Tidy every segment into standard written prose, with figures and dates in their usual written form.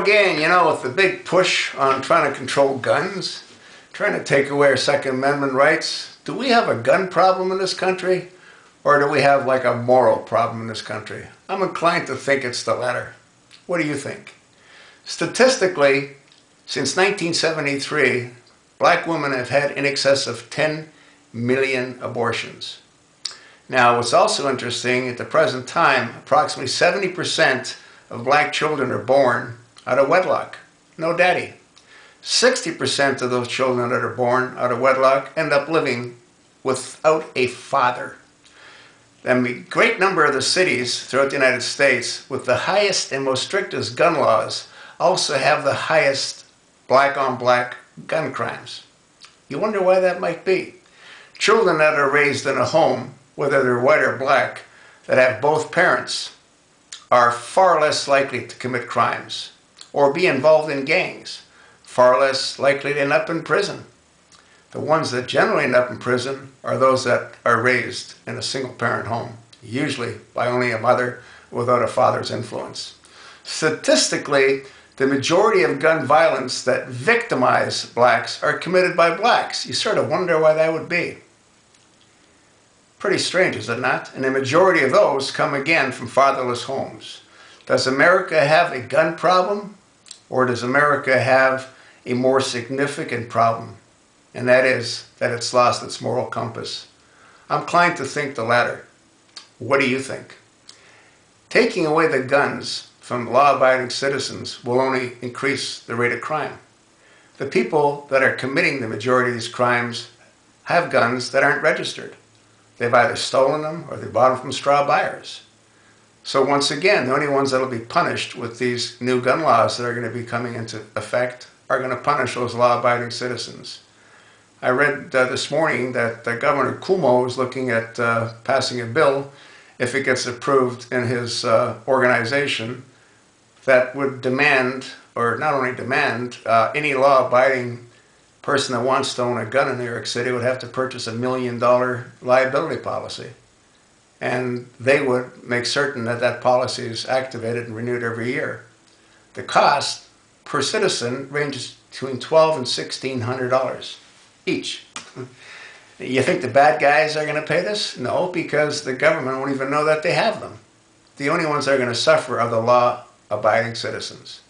again, you know, with the big push on trying to control guns, trying to take away our Second Amendment rights, do we have a gun problem in this country? Or do we have like a moral problem in this country? I'm inclined to think it's the latter. What do you think? Statistically, since 1973, black women have had in excess of 10 million abortions. Now, what's also interesting, at the present time, approximately 70% of black children are born out of wedlock. No daddy. 60% of those children that are born out of wedlock end up living without a father. And a great number of the cities throughout the United States with the highest and most strictest gun laws also have the highest black-on-black gun crimes. You wonder why that might be. Children that are raised in a home, whether they're white or black, that have both parents are far less likely to commit crimes or be involved in gangs, far less likely to end up in prison. The ones that generally end up in prison are those that are raised in a single-parent home, usually by only a mother without a father's influence. Statistically, the majority of gun violence that victimize blacks are committed by blacks. You sort of wonder why that would be. Pretty strange, is it not? And the majority of those come again from fatherless homes. Does America have a gun problem? Or does America have a more significant problem? And that is that it's lost its moral compass. I'm inclined to think the latter. What do you think? Taking away the guns from law-abiding citizens will only increase the rate of crime. The people that are committing the majority of these crimes have guns that aren't registered. They've either stolen them or they bought them from straw buyers. So once again, the only ones that will be punished with these new gun laws that are going to be coming into effect are going to punish those law-abiding citizens. I read this morning that Governor Cuomo is looking at passing a bill, if it gets approved in his organization, that would demand, or not only demand, any law-abiding person that wants to own a gun in New York City would have to purchase $1 million liability policy. And they would make certain that that policy is activated and renewed every year. The cost per citizen ranges between $1,200 and $1,600 each. You think the bad guys are going to pay this? No, because the government won't even know that they have them. The only ones that are going to suffer are the law-abiding citizens.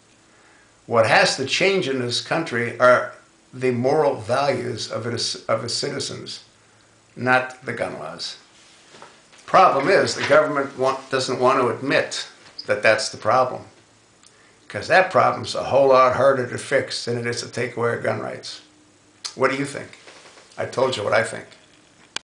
What has to change in this country are the moral values of its citizens, not the gun laws. The problem is the government doesn't want to admit that that's the problem, because that problem's a whole lot harder to fix than it is to take away our gun rights. What do you think? I told you what I think.